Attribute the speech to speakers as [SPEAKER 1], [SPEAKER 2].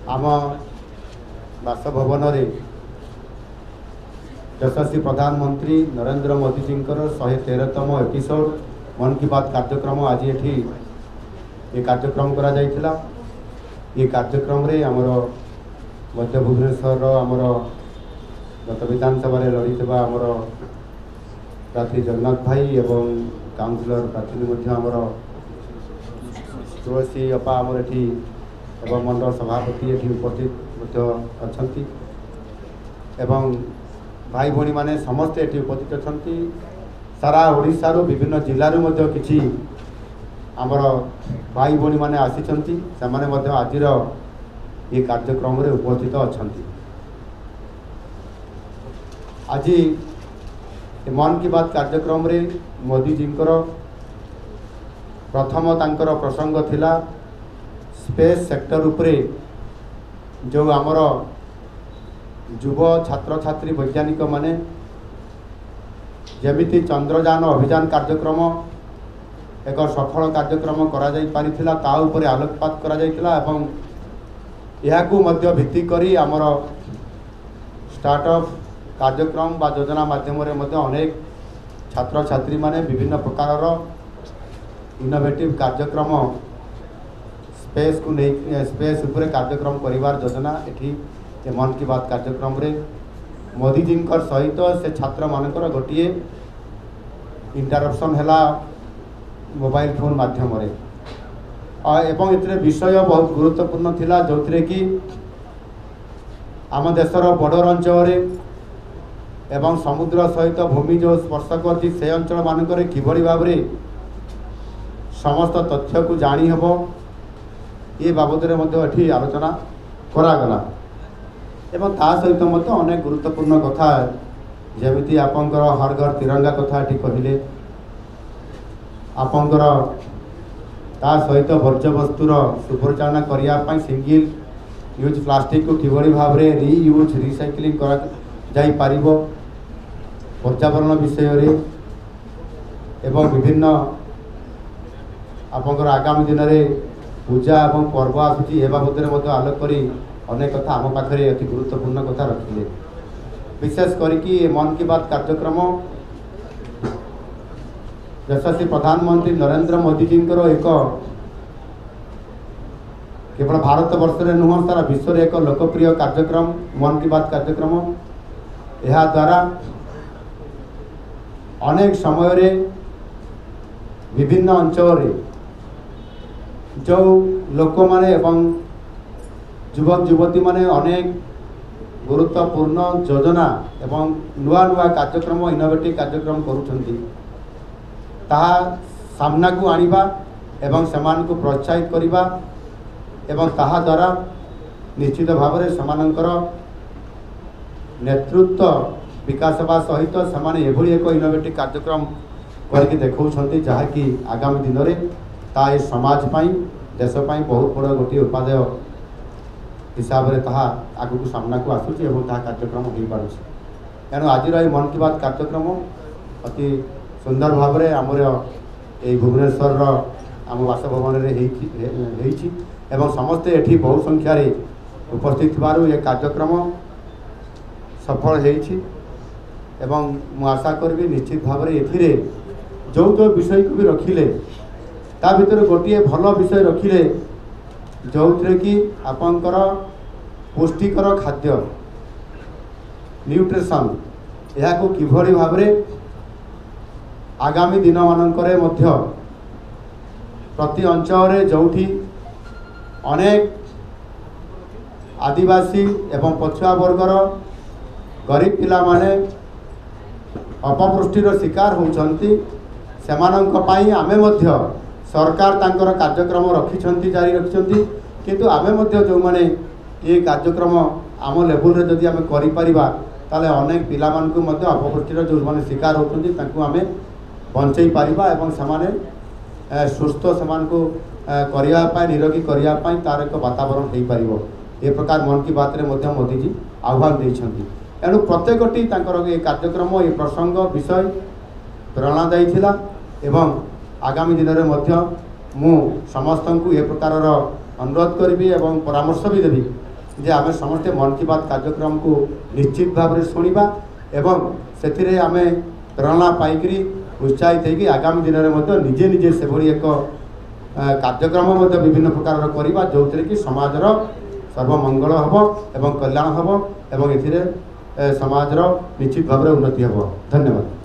[SPEAKER 1] आम बासभवन यशस्वी प्रधानमंत्री नरेंद्र मोदी जी 113तम एपिसोड मन की बात कार्यक्रम आज ये कार्यक्रम करा जाइथिला। ये कार्यक्रम रे आमर मध्य भुवनेश्वर आमर गत विधानसभा लड़ी आमर प्रार्थी जगन्नाथ भाई एवं काउंसिलर प्रार्थी आमर तुलसी अपा आमर एटी एवं मंडल सभापति एटी उपस्थित अच्छी एवं भाई भौणी माने समस्ते एटी उपस्थित अच्छी। सारा ओडिशा रो विभिन्न जिल्लारू मध्य किछि आमर भाई भौणी माने आसीचंती सेमाने मध्य आजिर ये कार्यक्रम रे उपस्थित अच्छी। आज मन की बात कार्यक्रम रे मोदी जी प्रथम तांकर प्रसंग थिला स्पेस सेक्टर उपरे जो आमर युव छात्र छात्री वैज्ञानिक माने जेमिति चंद्रयान अभियान कार्यक्रम एक सफल कार्यक्रम करा जाई पारिथिला ता उपरे आलोकपात करा जाइथिला एवं याकू मध्य भित्ति करी आमर स्टार्टअप कार्यक्रम बा योजना माध्यम अनेक छात्र छात्री माने विभिन्न प्रकार इनोवेटिव कार्यक्रम स्पेस को नहीं स्पेस उपरे कार्यक्रम करिवार योजना एठी मन की बात कार्यक्रम रे मोदी जी सहित से छात्र मानकर गोटे इंटरप्शन है मोबाइल फोन माध्यम एवं इतने विषय बहुत गुरुत्वपूर्ण थिला जो कि आम देशर बॉर्डर अंचल एवं समुद्र सहित भूमि जो स्पर्श करती से अंचल मानकर किभली भाव में समस्त तथ्य को जानी हेब ये बाबद में आलोचना करागला एवं ता सहित अनेक गुरुत्वपूर्ण कथा जमीती आपंकर हर घर तिरंगा कथा ये कहले आपंकर ता सहित वर्ज्य वस्तुर सुपरचालना करने सिंगल यूज प्लास्टिक को किभली भाव में रीयूज रिसाइक्लिंग कर जाई पारिबो पर्यावरण विषय रे एवं विभिन्न आपंकर आगामी दिन में पूजा एवं पर्व आसूची ए बाबद में आलोक करी अनेक कथा आम पाखे अति गुरुत्वपूर्ण कथा रखिले। विशेष करके मन की बात कार्यक्रम यशस्वी प्रधानमंत्री नरेंद्र मोदी जी एक केवल भारत वर्ष में नुह सारा विश्व में एक लोकप्रिय कार्यक्रम मन की बात कार्यक्रम यह द्वारा अनेक समय रे विभिन्न अंचल जो लोक माने एवं युवक युवती माने अनेक गुरुत्वपूर्ण योजना एवं नुआ नुआ कार्यक्रम इनोवेटिव कार्यक्रम करुछंती ताहा सामना को आनिबा एवं समान को प्रोत्साहित करिबा एवं ताहा द्वारा निश्चित भाव में समानंकर नेतृत्व विकास हेबा सहित समाने एभली एक इनोवेटिव कार्यक्रम करके देखौछंती जहाँकि आगामी दिन में ता ए समाज पाई देश पाई बहुत बड़ गोटे उपादेय हिसाब से ताहा आगु सामना को आसूची एवं ताहा कार्यक्रम हो पारुछि। तेणु आज मन की बात कार्यक्रम अति सुंदर भाव में आमर ये भुवनेश्वर आम बासभवन एवं समस्ते एठी बहु संख्यार उपस्थित थिबारु ये कार्यक्रम सफल होइछि एवं मु आशा करी निश्चित भाव में एथिरे जो जो विषय को भी रखिले ता भीतर गोटे भल विषय रखिले जो कि आपंकर पुष्टिकर खाद्य न्यूट्रिशन यह को किभली भाव में आगामी दिन मानकरे मध्य प्रति अंचल जोठी अनेक आदिवासी एवं पछुआ वर्गर गरीब पिला माने अपपुष्टिर शिकार होउछंती सेमानंक पाई आमे मध्य सरकार तांकर कार्यक्रम रखिछंती जारी रखिछंती किंतु आमे मध्य जो माने ये कार्यक्रम आम लेवल रे जदि आमे करि परिबा ताले अनेक पिला मान को मध्य अपपुष्टिर जो माने शिकार होउछंती तांको आमे बंचई पारिबा एवं समाने सुस्थ समान को करिया पाई निरोगी करिया पाई तार एक वातावरण हो पारिबो ए प्रकार मन की बात रे मध्य मोदी जी आह्वान देइछंती। एणु प्रत्येकटी ये कार्यक्रम ये प्रसंग विषय प्रेरणा दायीथिला एवं आगामी दिन में मु समस्त को ए प्रकार अनुरोध करी एवं परामर्श भी देवी जे आम समस्ते मन की बात कार्यक्रम को निश्चित भाव में शुणा एवं से आम प्रेरणा पाइक उत्साहित होगी आगामी दिन में निजे निजे से एक कार्यक्रम विभिन्न प्रकार करवा जो कि समाजर सर्वमंगल हम एवं कल्याण हम एवं समाजर निश्चित भाव में उन्नति हम। धन्यवाद।